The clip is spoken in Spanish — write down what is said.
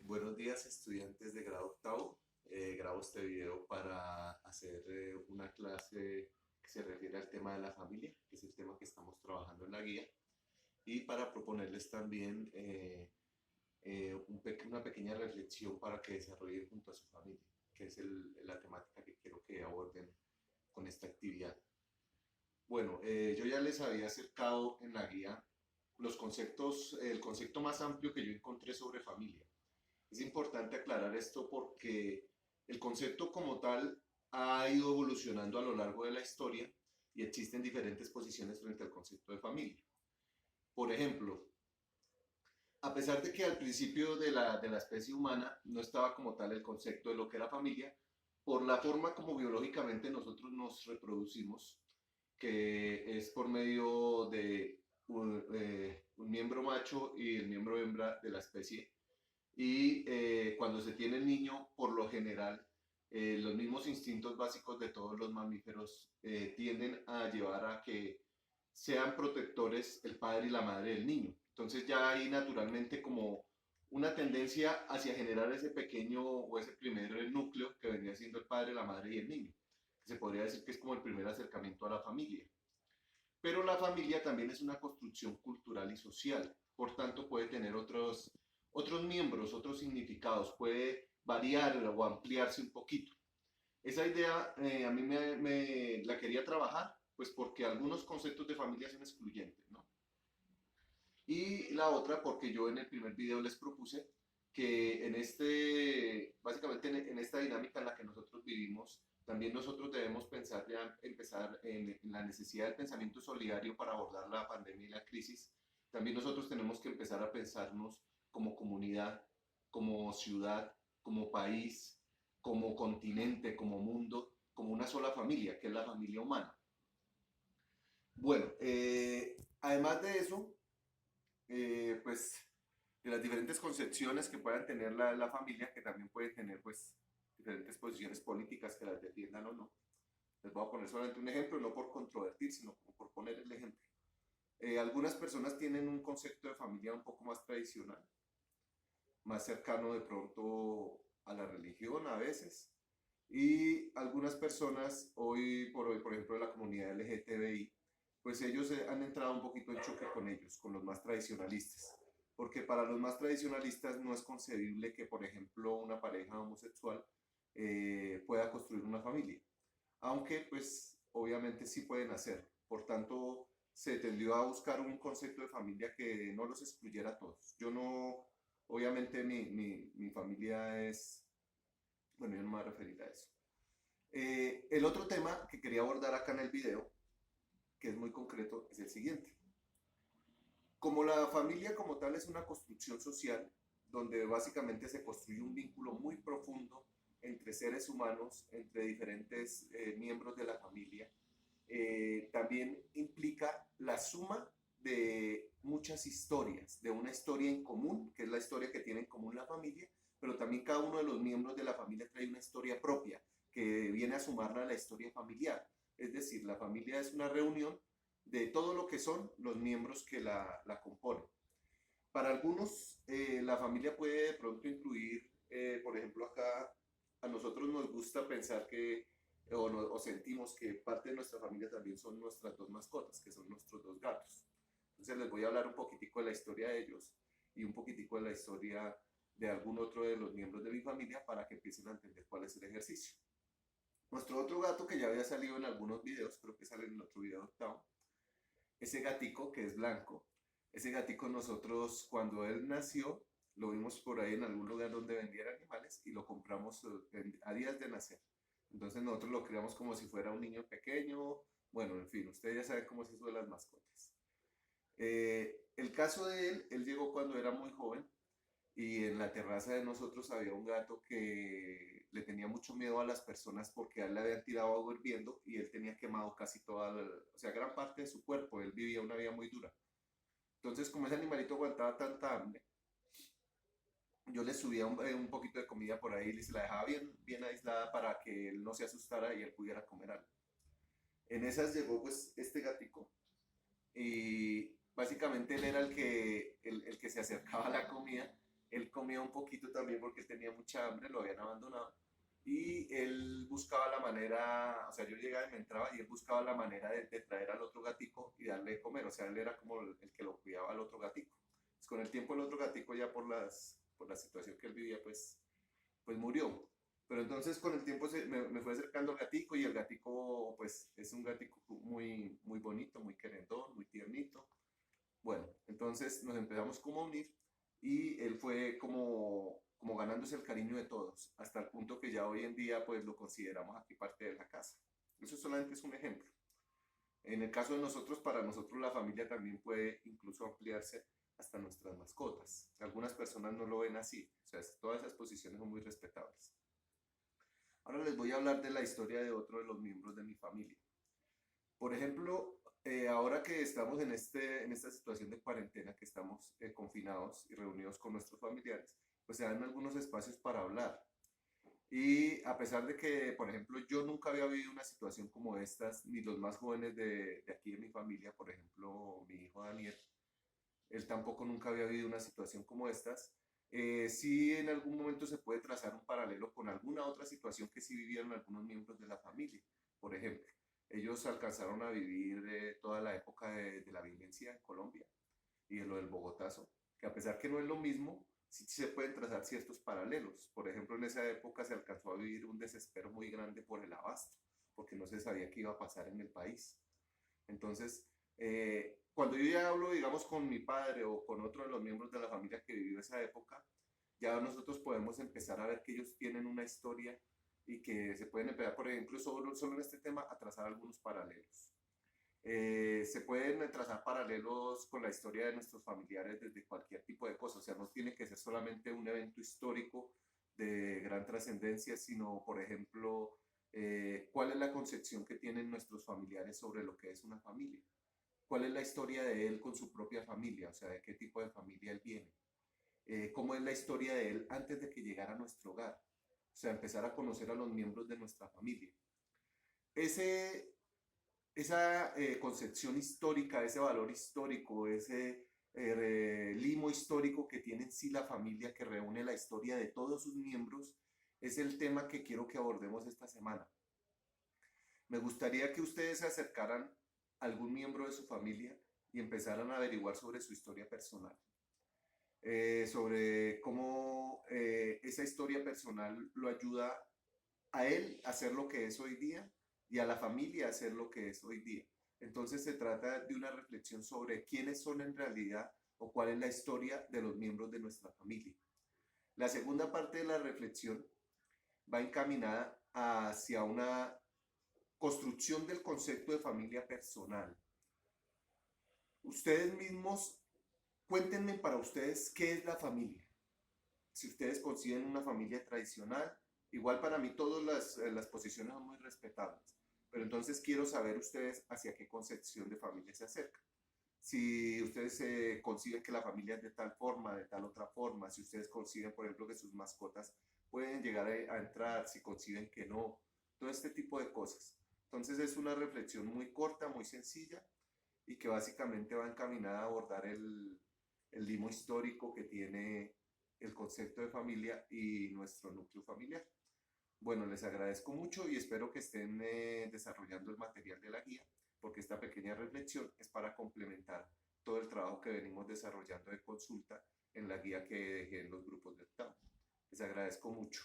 Buenos días, estudiantes de grado octavo. Grabo este video para hacer una clase que se refiere al tema de la familia, que es el tema que estamos trabajando en la guía, y para proponerles también una pequeña reflexión para que desarrollen junto a su familia, que es la temática que quiero que aborden con esta actividad. Bueno, yo ya les había acercado en la guía los conceptos, el concepto más amplio que yo encontré sobre familia. Es importante aclarar esto porque el concepto como tal ha ido evolucionando a lo largo de la historia y existen diferentes posiciones frente al concepto de familia. Por ejemplo, a pesar de que al principio de la especie humana no estaba como tal el concepto de lo que era familia, por la forma como biológicamente nosotros nos reproducimos, que es por medio de un miembro macho y el miembro hembra de la especie, y cuando se tiene el niño, por lo general, los mismos instintos básicos de todos los mamíferos tienden a llevar a que sean protectores el padre y la madre del niño. Entonces ya hay naturalmente como una tendencia hacia generar ese pequeño o ese primer núcleo que vendría siendo el padre, la madre y el niño. Se podría decir que es como el primer acercamiento a la familia. Pero la familia también es una construcción cultural y social, por tanto puede tener otros miembros, otros significados, puede variar o ampliarse un poquito. Esa idea a mí la quería trabajar, pues porque algunos conceptos de familia son excluyentes, ¿no? Y la otra porque yo en el primer video les propuse que básicamente en esta dinámica en la que nosotros vivimos, también nosotros debemos pensar ya, empezar en la necesidad del pensamiento solidario para abordar la pandemia y la crisis. También nosotros tenemos que empezar a pensarnos como comunidad, como ciudad, como país, como continente, como mundo, como una sola familia, que es la familia humana. Bueno, además de eso, pues de las diferentes concepciones que puedan tener la familia, que también puede tener pues diferentes posiciones políticas que las defiendan o no. Les voy a poner solamente un ejemplo, no por controvertir, sino como por poner el ejemplo. Algunas personas tienen un concepto de familia un poco más tradicional, más cercano de pronto a la religión a veces, y algunas personas hoy por hoy, por ejemplo, de la comunidad LGTBI, pues ellos han entrado un poquito en choque con ellos, con los más tradicionalistas. Porque para los más tradicionalistas no es concebible que, por ejemplo, una pareja homosexual pueda construir una familia. Aunque, pues, obviamente sí pueden hacer. Por tanto, se tendió a buscar un concepto de familia que no los excluyera a todos. Yo no, obviamente mi familia es, bueno, yo no me voy a referir a eso. El otro tema que quería abordar acá en el video, que es muy concreto, es el siguiente. Como la familia como tal es una construcción social, donde básicamente se construye un vínculo muy profundo entre seres humanos, entre diferentes miembros de la familia, también implica la suma de muchas historias, de una historia en común, que es la historia que tiene en común la familia, pero también cada uno de los miembros de la familia trae una historia propia que viene a sumarla a la historia familiar. Es decir, la familia es una reunión de todo lo que son los miembros que la componen. Para algunos, la familia puede de pronto incluir, por ejemplo, acá a nosotros nos gusta pensar que, o sentimos que parte de nuestra familia también son nuestras dos mascotas, que son nuestros dos gatos. Entonces les voy a hablar un poquitico de la historia de ellos y un poquitico de la historia de algún otro de los miembros de mi familia para que empiecen a entender cuál es el ejercicio. Nuestro otro gato que ya había salido en algunos videos, creo que sale en el otro video octavo, ese gatico que es blanco, ese gatico nosotros cuando él nació lo vimos por ahí en algún lugar donde vendían animales y lo compramos a días de nacer. Entonces nosotros lo criamos como si fuera un niño pequeño. Bueno, en fin, ustedes ya saben cómo es eso de las mascotas. El caso de él llegó cuando era muy joven y en la terraza de nosotros había un gato que le tenía mucho miedo a las personas porque a él le habían tirado agua hirviendo y él tenía quemado casi o sea, gran parte de su cuerpo. Él vivía una vida muy dura. Entonces, como ese animalito aguantaba tanta hambre, yo le subía un poquito de comida por ahí y se la dejaba bien, bien aislada para que él no se asustara y él pudiera comer algo. En esas llegó pues este gatico y básicamente él era el que se acercaba a la comida él comía un poquito también porque tenía mucha hambre, lo habían abandonado. Y él buscaba la manera, o sea, yo llegaba y me entraba y él buscaba la manera de traer al otro gatico y darle de comer. O sea, él era como el que lo cuidaba al otro gatico. Pues con el tiempo el otro gatico ya por la situación que él vivía, pues murió. Pero entonces con el tiempo me fue acercando al gatico y el gatico pues es un gatico muy bonito, muy querendón, muy tiernito. Bueno, entonces nos empezamos como a unir y él fue como ganándose el cariño de todos, hasta el punto que ya hoy en día pues lo consideramos aquí parte de la casa. Eso solamente es un ejemplo. En el caso de nosotros, para nosotros la familia también puede incluso ampliarse hasta nuestras mascotas. Algunas personas no lo ven así, o sea, todas esas posiciones son muy respetables. Ahora les voy a hablar de la historia de otro de los miembros de mi familia. Por ejemplo, ahora que estamos en esta situación de cuarentena, que estamos confinados y reunidos con nuestros familiares, pues se dan algunos espacios para hablar. Y a pesar de que, por ejemplo, yo nunca había vivido una situación como estas, ni los más jóvenes de aquí de mi familia, por ejemplo, mi hijo Daniel, él tampoco nunca había vivido una situación como estas. Sí, en algún momento se puede trazar un paralelo con alguna otra situación que sí vivieron algunos miembros de la familia. Por ejemplo, ellos alcanzaron a vivir toda la época de la violencia en Colombia y de lo del Bogotazo, que a pesar que no es lo mismo, sí se pueden trazar ciertos paralelos. Por ejemplo, en esa época se alcanzó a vivir un desespero muy grande por el abasto, porque no se sabía qué iba a pasar en el país. Entonces, cuando yo ya hablo, digamos, con mi padre o con otro de los miembros de la familia que vivió esa época, ya nosotros podemos empezar a ver que ellos tienen una historia y que se pueden empezar, por ejemplo, solo en este tema, a trazar algunos paralelos. Se pueden trazar paralelos con la historia de nuestros familiares desde cualquier tipo de cosa, o sea, no tiene que ser solamente un evento histórico de gran trascendencia, sino, por ejemplo, cuál es la concepción que tienen nuestros familiares sobre lo que es una familia, cuál es la historia de él con su propia familia, o sea, de qué tipo de familia él viene, cómo es la historia de él antes de que llegara a nuestro hogar, o sea, empezar a conocer a los miembros de nuestra familia. Ese, esa concepción histórica, ese valor histórico, ese limo histórico que tiene en sí la familia, que reúne la historia de todos sus miembros, es el tema que quiero que abordemos esta semana. Me gustaría que ustedes se acercaran a algún miembro de su familia y empezaran a averiguar sobre su historia personal, sobre cómo esa historia personal lo ayuda a él a ser lo que es hoy día y a la familia a ser lo que es hoy día. Entonces se trata de una reflexión sobre quiénes son en realidad o cuál es la historia de los miembros de nuestra familia. La segunda parte de la reflexión va encaminada hacia una construcción del concepto de familia personal. Ustedes mismos, cuéntenme para ustedes qué es la familia. Si ustedes conciben una familia tradicional, igual para mí todas las posiciones son muy respetables, pero entonces quiero saber ustedes hacia qué concepción de familia se acercan. Si ustedes conciben que la familia es de tal forma, de tal otra forma, si ustedes conciben, por ejemplo, que sus mascotas pueden llegar a entrar, si conciben que no, todo este tipo de cosas. Entonces es una reflexión muy corta, muy sencilla y que básicamente va encaminada a abordar el limo histórico que tiene el concepto de familia y nuestro núcleo familiar. Bueno, les agradezco mucho y espero que estén desarrollando el material de la guía, porque esta pequeña reflexión es para complementar todo el trabajo que venimos desarrollando de consulta en la guía que dejé en los grupos de octavo. Les agradezco mucho.